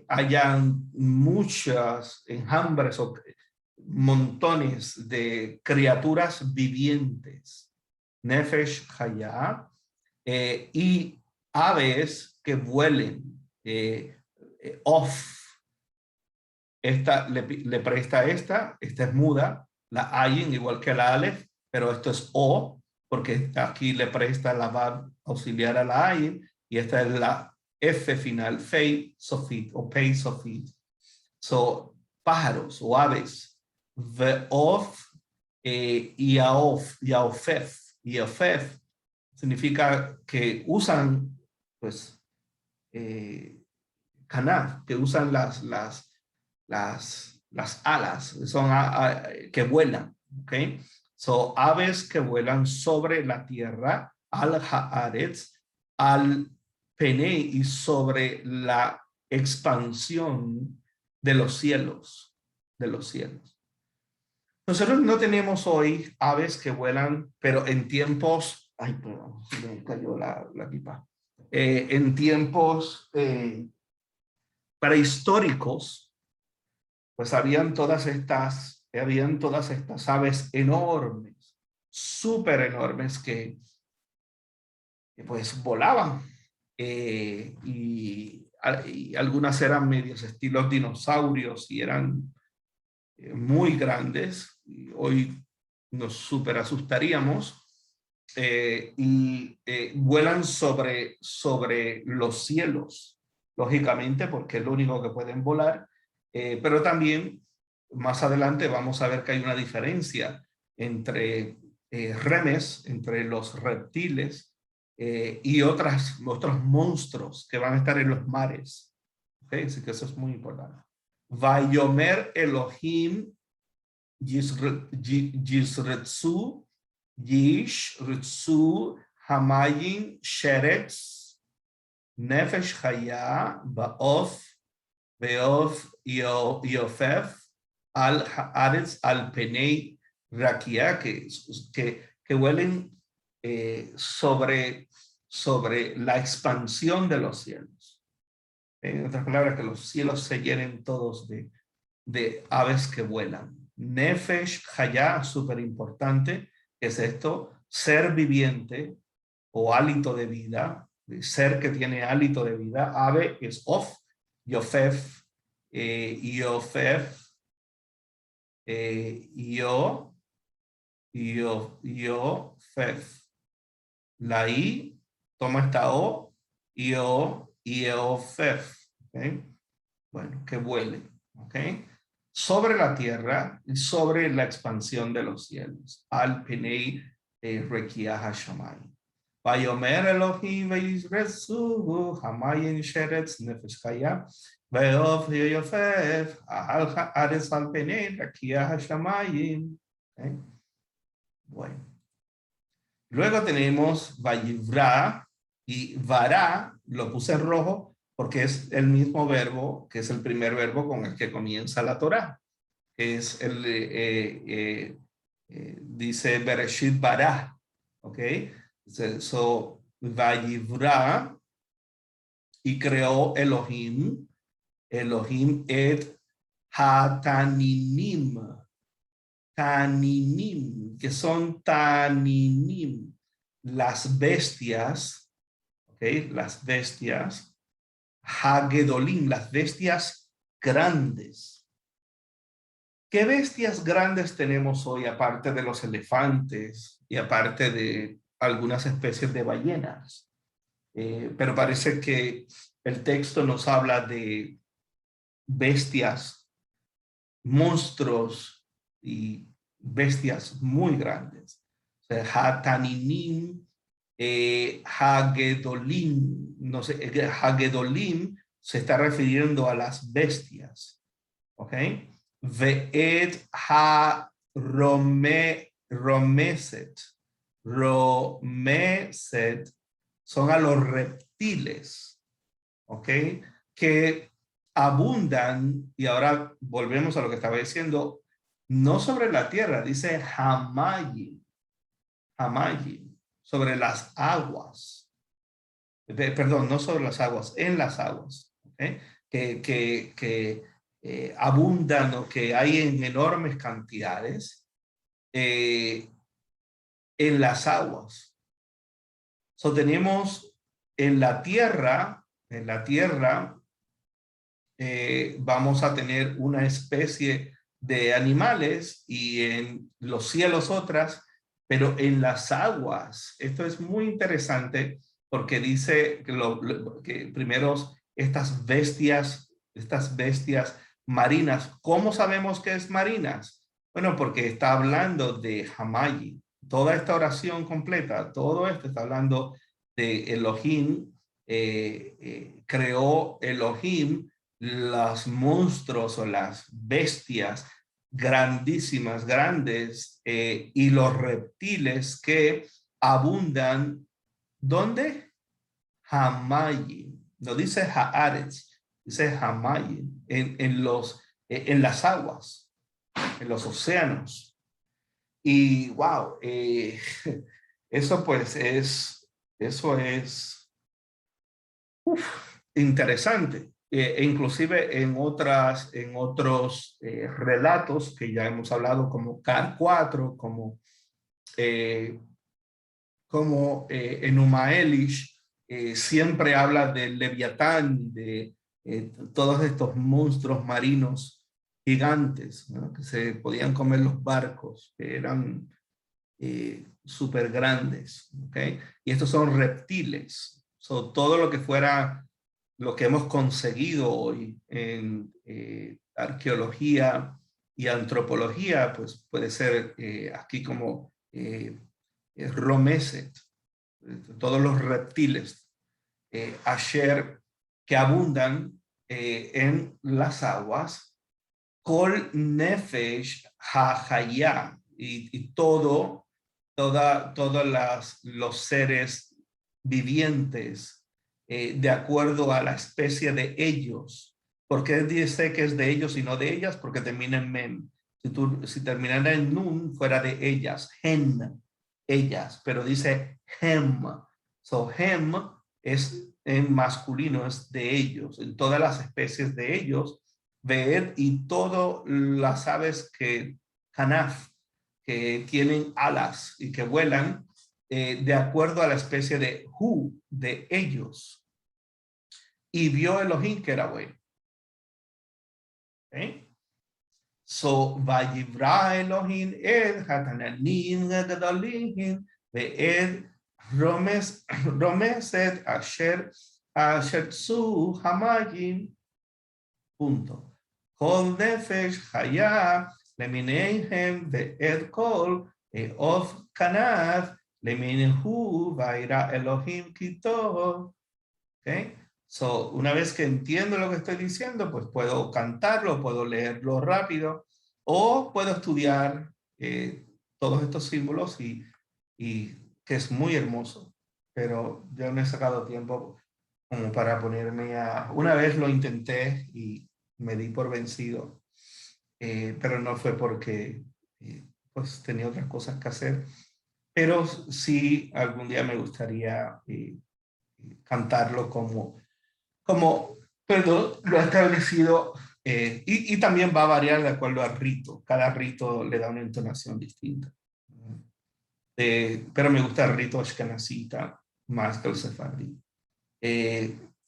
A: hayan muchas enjambres o montones de criaturas vivientes, Nefesh Hayah, y aves que vuelen, off. Esta le presta esta es muda, la ayin igual que la alef, pero esto es o, porque aquí le presta la bab auxiliar a la ayin, y esta es la f final, fei sofit o pei sofit. So, pájaros o aves, ve'of, yaofef significa que usan, pues, canaf, que usan las alas, son que vuelan, ¿ok? So, aves que vuelan sobre la tierra, al haaretz, al pene, y sobre la expansión de los cielos, Nosotros no tenemos hoy aves que vuelan, pero en tiempos, ay, perdón, me cayó la pipa. En tiempos prehistóricos, pues habían todas estas aves enormes, súper enormes, que pues volaban, y algunas eran medios estilos dinosaurios y eran muy grandes, y hoy nos súper asustaríamos, y vuelan sobre los cielos, lógicamente, porque es lo único que pueden volar, pero también más adelante vamos a ver que hay una diferencia entre remes, entre los reptiles, y otros monstruos que van a estar en los mares. ¿Okay? Así que eso es muy importante. Vayomer Elohim Yisretsu, Yish, Ritsu, Hamayim, Sheretz, Nefesh Hayah, Baof, Beof, Yofef, Al Haaretz, Al Penei, Rakia, que huelen sobre la expansión de los cielos. En otras palabras, que los cielos se llenen todos de aves que vuelan. Nefesh Hayah, súper importante, es esto, ser viviente o hálito de vida, ser que tiene hálito de vida. Ave es of, Yofef, Yofef, Yofef. La I toma esta O, Yofef. ¿Okay? Bueno, que vuele. ¿Okay? Sobre la tierra y sobre la expansión de los cielos. Al Penei Rekia Hashamay. Vayomer Elohim Vayizresu Hamayim Sheretz Nefesh Hayah Ve'of Yofef Al Haaretz Al Penei Rekia Hashamayim. Bueno. Luego tenemos Vayivra y Vará, lo puse en rojo porque es el mismo verbo, que es el primer verbo con el que comienza la Torá. Es dice Bereshit Bará, ¿ok? So, Vayivra, y creó Elohim et Hataninim, Taninim, que son Taninim, las bestias, ¿ok? Las bestias, Hagedolim, las bestias grandes. ¿Qué bestias grandes tenemos hoy aparte de los elefantes y aparte de algunas especies de ballenas? Pero parece que el texto nos habla de bestias, monstruos y bestias muy grandes. O sea, Hataninim, Hagedolim, no sé, Hagedolim se está refiriendo a las bestias, ¿ok? Ve'et romeset, romeset son a los reptiles, ¿ok? Que abundan, y ahora volvemos a lo que estaba diciendo, no sobre la tierra, dice Hamayim, Hamayim, sobre las aguas. Perdón, no sobre las aguas, en las aguas, ¿okay? Que abundan o que hay en enormes cantidades en las aguas. So, tenemos en la tierra, vamos a tener una especie de animales y en los cielos otras, pero en las aguas, esto es muy interesante porque dice que primero estas bestias marinas, ¿cómo sabemos que es marinas? Bueno, porque está hablando de Hamayi. Toda esta oración completa, todo esto está hablando de Elohim, creó Elohim los monstruos o las bestias grandísimas, grandes, y los reptiles que abundan, ¿dónde? Hamayim. No dice Haaretz, dice Hamayim, en las aguas, en los océanos. Y wow, eso pues eso es interesante. Inclusive en otros relatos que ya hemos hablado, como Car 4, como Enuma Elish, siempre habla del Leviatán, de todos estos monstruos marinos gigantes, ¿no? Que se podían comer los barcos, que eran súper grandes, ¿ok? Y estos son reptiles. So, todo lo que fuera, lo que hemos conseguido hoy en arqueología y antropología, pues puede ser aquí como Romeset, todos los reptiles, Asher, que abundan en las aguas, Kol Nefesh HaHaya, y todos los seres vivientes, de acuerdo a la especie de ellos. ¿Por qué dice que es de ellos y no de ellas? Porque termina en mem. Si terminara en nun, fuera de ellas, hen, ellas, pero dice hem. So hem es en masculino, es de ellos, en todas las especies de ellos. Ver y todas las aves que Hanaf, que tienen alas y que vuelan, de acuerdo a la especie de Hu, de ellos. Y vio Elohim que era bueno. ¿Okay? So, Vayivra Elohim ed Hatananim Gadalim ve'ed Romeset Asher Su Hamayim. Punto. Kol Nefesh Haya Lemineihem ve'ed Kol of Kanav Leminhu Vaira Elohim Kitov. ¿Okay? So, una vez que entiendo lo que estoy diciendo, pues puedo cantarlo, puedo leerlo rápido, o puedo estudiar todos estos símbolos y que es muy hermoso, pero yo no he sacado tiempo como para ponerme a... Una vez lo intenté y me di por vencido, pero no fue porque pues tenía otras cosas que hacer, pero sí algún día me gustaría cantarlo perdón, lo ha establecido, y también va a variar de acuerdo al rito. Cada rito le da una entonación distinta. Pero me gusta el rito ashkenazita más que el sefardí.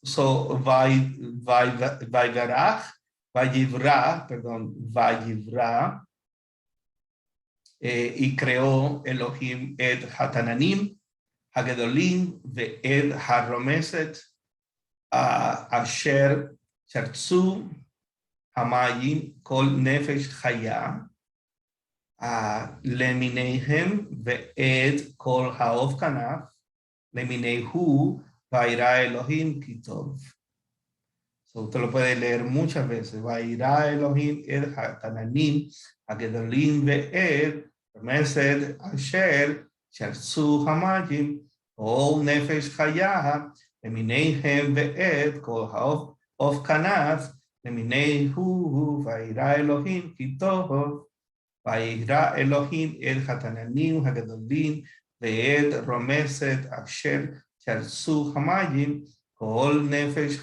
A: So, Vayivra, y creó Elohim ed Hatananim, Hagedolim, ve ed Haromeset, Asher Chertzu, Hamayim, Kol Nefesh Chaya, Lemineihem, ve ed Kol Haov Kanaf, Leminehu, Vaira Elohim Kitov. So, usted lo puede leer muchas veces. Vaira Elohim ed Hatananim, Hagedolim ve'ed, Mesed Asher, Shertzu Hamayim, Kol Nefesh Chaya, Lemineihem ve'ed, Kol Haov Kanaf, Leminehu, Vaira Elohim Kitov, Vaira Elohim ed Hatananim, Hagedolim ve'ed, Romesed Asher, Shertzu Hamayim, Kol Nefesh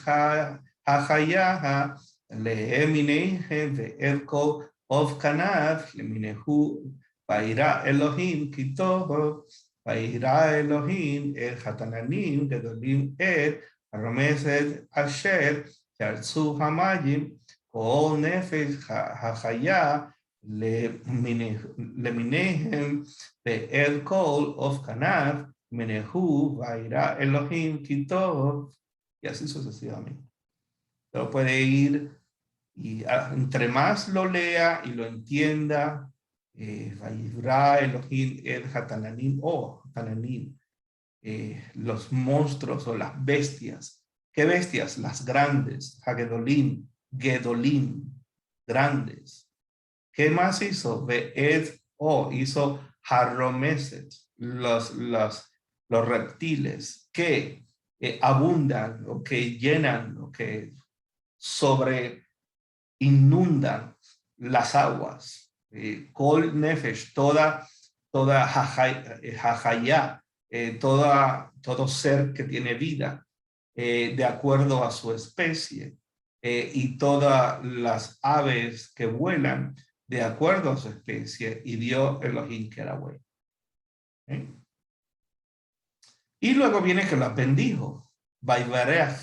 A: Hachaya, Leheminehem ve'ed Kol Haov Kanaf, Leminehu, Vaira Elohim Kitov, Vaira Elohim ed Hatananim, Gedolim ed, Romesed Asher, Shertzu Hamayim, Kol Nefesh Hachaya, Leminehem ve'ed Kol Haov Kanaf, Menehu, Vaira Elohim Kitov, y así sucesivamente. Pero puede ir y entre más lo lea y lo entienda, Vaira Elohim ed Hatananim, Hatananim, los monstruos o las bestias. ¿Qué bestias? Las grandes, Hagedolim, Gedolim, grandes. ¿Qué más hizo? Ve'ed, hizo Haromeset, los reptiles que abundan o que llenan o que sobre inundan las aguas. Kol Nefesh, toda Hachaya, todo ser que tiene vida, de acuerdo a su especie, y todas las aves que vuelan de acuerdo a su especie, y vio Elohim que era bueno. Y luego viene que las bendijo. Vaivarech,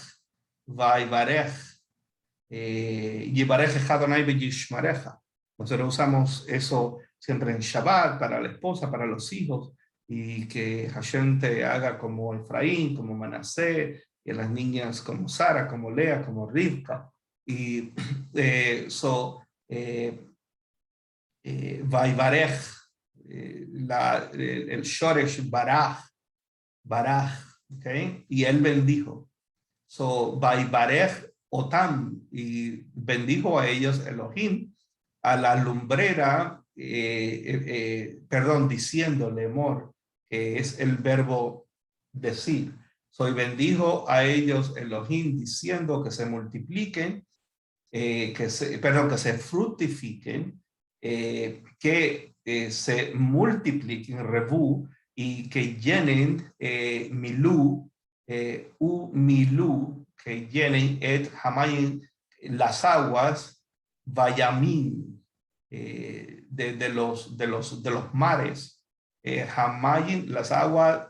A: Yivarech Adonai B'yishmarecha. Nosotros usamos eso siempre en Shabbat, para la esposa, para los hijos, y que Hashem te haga como Efraín, como Manasé, y a las niñas como Sara, como Lea, como Rivka. Y Vaivarech, el Shoresh Baraj, ¿okay? Y él bendijo. So, Vaivarech Otam, y bendijo a ellos Elohim, a la lumbrera, diciéndole, amor, que es el verbo decir. So, bendijo a ellos Elohim, diciendo que se multipliquen, que se fructifiquen, que se multipliquen, rebu, y que llenen, milú, milú, que llenen et hamayim, las aguas, vayamim, de los mares, hamayim, las aguas,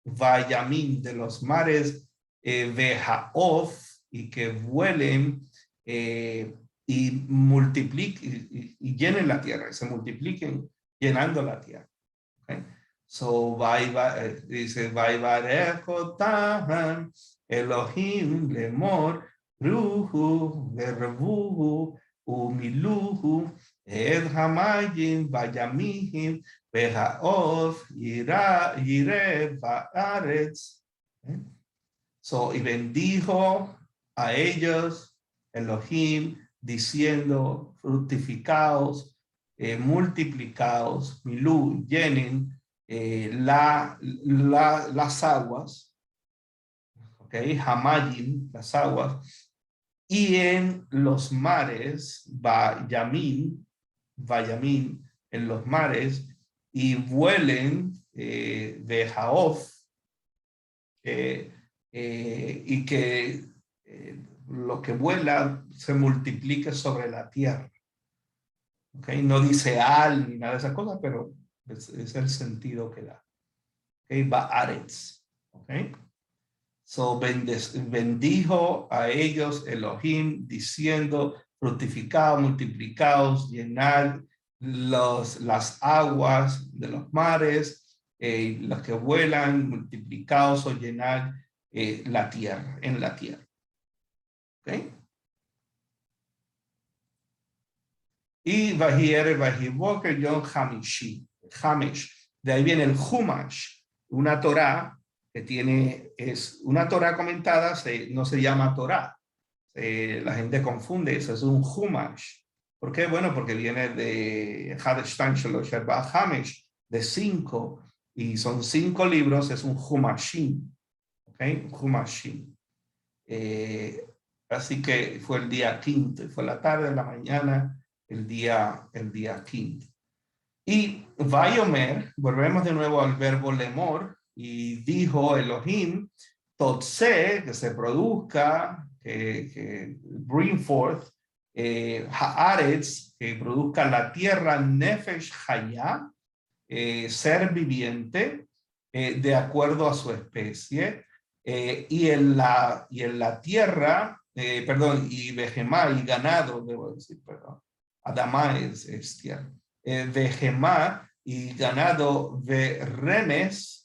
A: vayamim, de los mares, vejaof, y que vuelen, y multipliquen y llenen la tierra, y se multipliquen llenando la tierra. Okay? So, dice, Vaivarechotam, Elohim lemor, Ruhu, Vervuhu, Umiluhu, Ed Hamayim, Vayamihim, Behaof, Yire, Baaretz. So, y bendijo a ellos, Elohim, diciendo, fructificaos, multiplicaos, milú, llenen, las aguas, ¿ok? Hamayim, las aguas, y en los mares, Vayamín, en los mares, y vuelen de Jaof, y que lo que vuela se multiplique sobre la tierra. ¿Okay? No dice al ni nada de esas cosas, pero es el sentido que da. ¿Okay? Baaretz. ¿Okay? So bendijo a ellos Elohim diciendo: fructificaos, multiplicaos, llenad las aguas de los mares, los que vuelan, multiplicaos o llenad la tierra, en la tierra. ¿Okay? Y Vahiere Vahiboker Yom Hamishi, Hamish. De ahí viene el Humash, una Torá que es una Torá comentada, no se llama Torá. La gente confunde eso, es un Humash. ¿Por qué? Bueno, porque viene de Hadeshtan Shalosh Arba Hamish, de 5, y son 5 libros, es un Humashim. ¿Ok? Humashim. Así que fue el día quinto, fue la tarde, la mañana, el día quinto. Y Vayomer, volvemos de nuevo al verbo lemor, y dijo Elohim, Totse, que se produzca, que bring forth, Haaretz, que produzca la tierra, Nefesh Hayá, ser viviente, de acuerdo a su especie, y en la tierra, y Behemá y ganado, debo decir, perdón, Adamá es tierra, Behemá y ganado, Remes,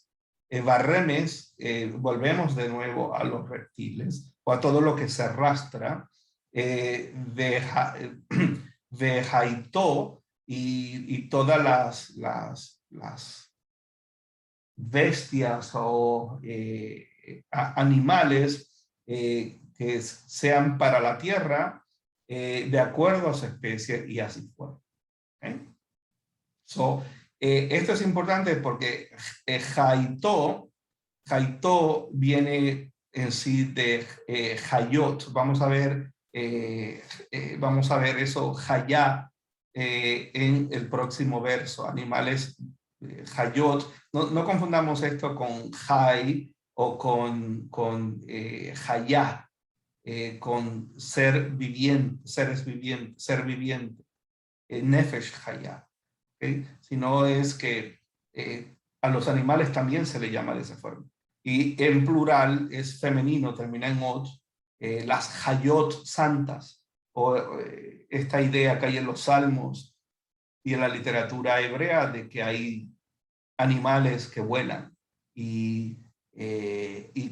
A: Barremes, volvemos de nuevo a los reptiles, o a todo lo que se arrastra, Vejaitó, y todas las bestias o animales que sean para la tierra, de acuerdo a su especie, y así fue. ¿Okay? Esto es importante porque Jaitó viene en sí de Hayot. Vamos a ver eso, Hayá, en el próximo verso. Animales, Hayot. No confundamos esto con Hay o con Hayá, con ser viviente, ser viviente, Nefesh Hayá. ¿Okay? Sino es que a los animales también se le llama de esa forma. Y en plural es femenino, termina en ot, las Hayot santas, o esta idea que hay en los salmos y en la literatura hebrea de que hay animales que vuelan y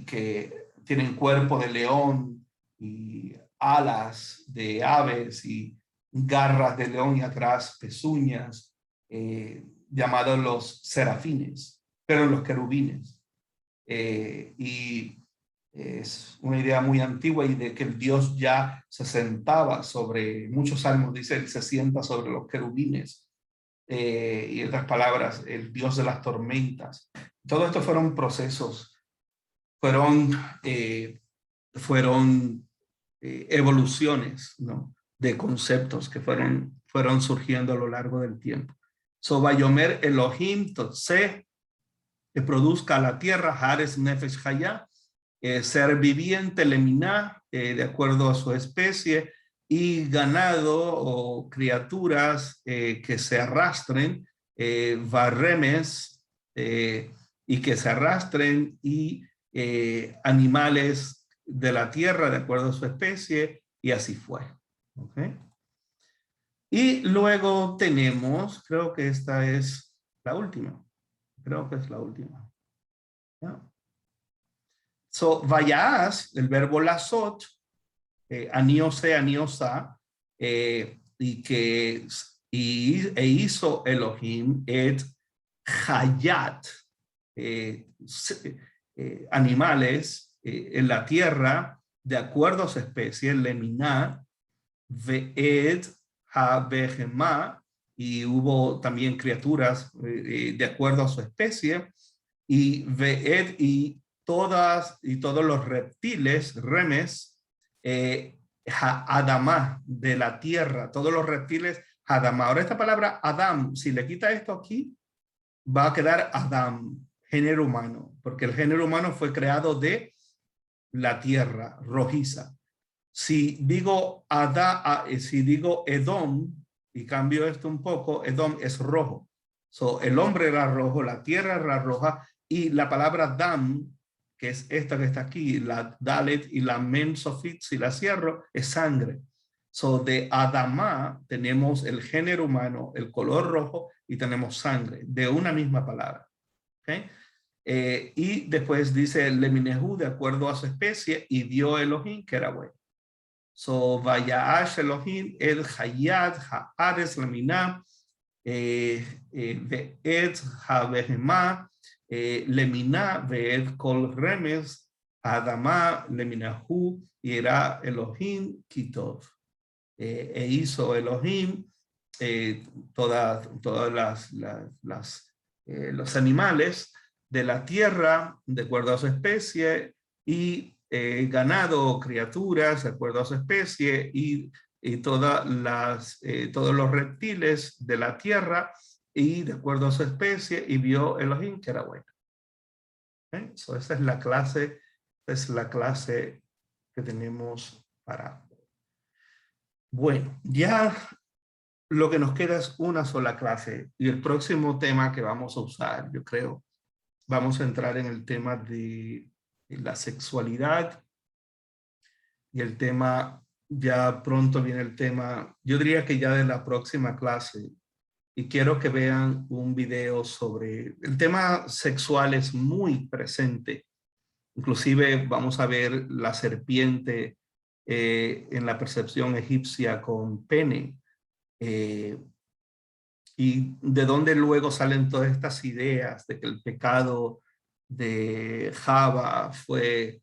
A: que tienen cuerpo de león y alas de aves y garras de león y atrás pezuñas, llamados los serafines, pero los querubines. Y es una idea muy antigua y de que el Dios ya se sentaba sobre, muchos salmos dice, él se sienta sobre los querubines. Y en otras palabras, el Dios de las tormentas. Todo esto fueron procesos, fueron evoluciones, ¿no?, de conceptos que fueron surgiendo a lo largo del tiempo. So, Vayomer Elohim Totse, que produzca la tierra, Hares Nefesh Hayá, ser viviente, Leminá, de acuerdo a su especie, y ganado o criaturas que se arrastren, Varremes, y que se arrastren, y animales de la tierra de acuerdo a su especie, y así fue. ¿Okay? Y luego tenemos, creo que esta es la última. Creo que es la última. ¿Ya? So, vayas, el verbo lasot, aniose, aniosa, e hizo Elohim et hayat, animales en la tierra de acuerdo a su especie, leminá, ve'ed ha-behemá, y hubo también criaturas de acuerdo a su especie, y Ve'ed y todos los reptiles, remes, Adamá, de la tierra, todos los reptiles, Adamá. Ahora esta palabra Adam, si le quita esto aquí, va a quedar Adam, género humano, porque el género humano fue creado de la tierra rojiza. Si digo si digo Edom y cambio esto un poco, Edom es rojo. So, el hombre era rojo, la tierra era roja y la palabra dam, que es esta que está aquí, la dalet y la mem sofit, si la cierro, es sangre. So, de Adamá tenemos el género humano, el color rojo y tenemos sangre de una misma palabra. ¿Okay? Y después dice Leminehu de acuerdo a su especie y vio Elohim que era bueno. So, Vayash Elohim el Hayat Haaretz Lemina Ve'et Habehema Lemina Ve'et Kol Remes Adama Leminahu Ira Elohim Kitov. E hizo Elohim todas los animales de la tierra de acuerdo a su especie y ganado, criaturas de acuerdo a su especie y todos los reptiles de la tierra y de acuerdo a su especie y vio Elohim que era bueno. So, esa es la clase que tenemos para. Bueno, ya lo que nos queda es una sola clase y el próximo tema que vamos a usar, yo creo, vamos a entrar en el tema de la sexualidad y el tema, ya pronto viene el tema, yo diría que ya de la próxima clase, y quiero que vean un video sobre el tema sexual es muy presente. Inclusive vamos a ver la serpiente en la percepción egipcia con pene. Y de dónde luego salen todas estas ideas de que el pecado de Java fue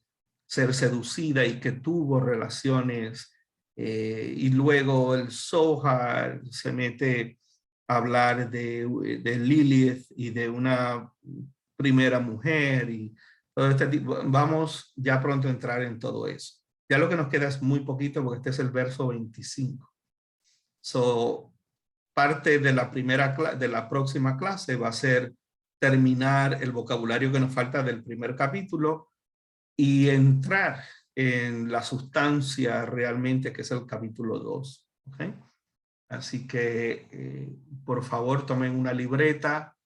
A: ser seducida y que tuvo relaciones y luego el Zohar se mete a hablar de Lilith y de una primera mujer y todo este tipo. Vamos ya pronto a entrar en todo eso. Ya lo que nos queda es muy poquito porque este es el verso 25. So, parte de la próxima clase va a ser terminar el vocabulario que nos falta del primer capítulo y entrar en la sustancia realmente que es el capítulo 2. ¿Okay? Así que por favor tomen una libreta,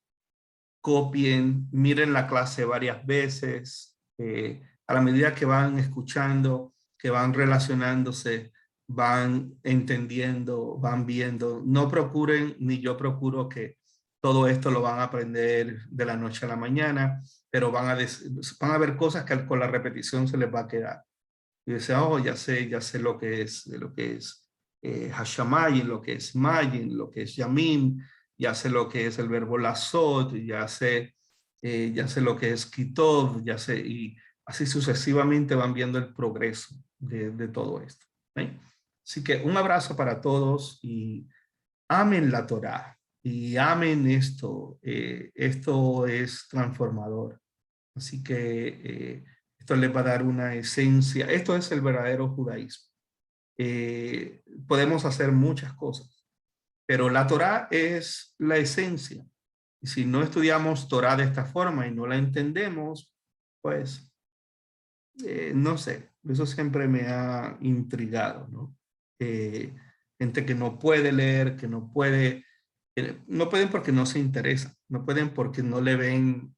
A: copien, miren la clase varias veces, a la medida que van escuchando, que van relacionándose, van entendiendo, van viendo. No procuren, ni yo procuro que todo esto lo van a aprender de la noche a la mañana, pero van a ver cosas que con la repetición se les va a quedar. Y dicen, oh, ya sé lo que es Hashamayim, lo que es Mayim, lo que es Yamim, ya sé lo que es el verbo lazot, ya sé lo que es kitov, ya sé, y así sucesivamente van viendo el progreso de todo esto. ¿Sí? Así que un abrazo para todos y amen la Torá y amen esto. Esto es transformador. Así que esto les va a dar una esencia. Esto es el verdadero judaísmo. Podemos hacer muchas cosas, pero la Torá es la esencia. Y si no estudiamos Torá de esta forma y no la entendemos, pues no sé, eso siempre me ha intrigado, ¿no? Gente que no puede leer, que no pueden porque no se interesa, no pueden porque no le ven,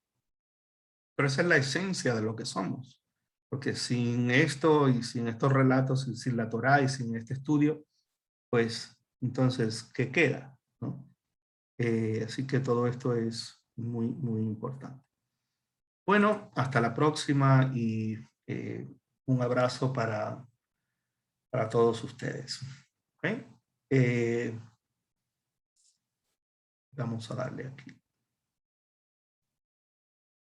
A: pero esa es la esencia de lo que somos. Porque sin esto y sin estos relatos, y sin la Torá y sin este estudio, pues entonces, ¿qué queda? ¿No? Así que todo esto es muy, muy importante. Bueno, hasta la próxima y un abrazo para todos ustedes. ¿Okay? Vamos a darle aquí.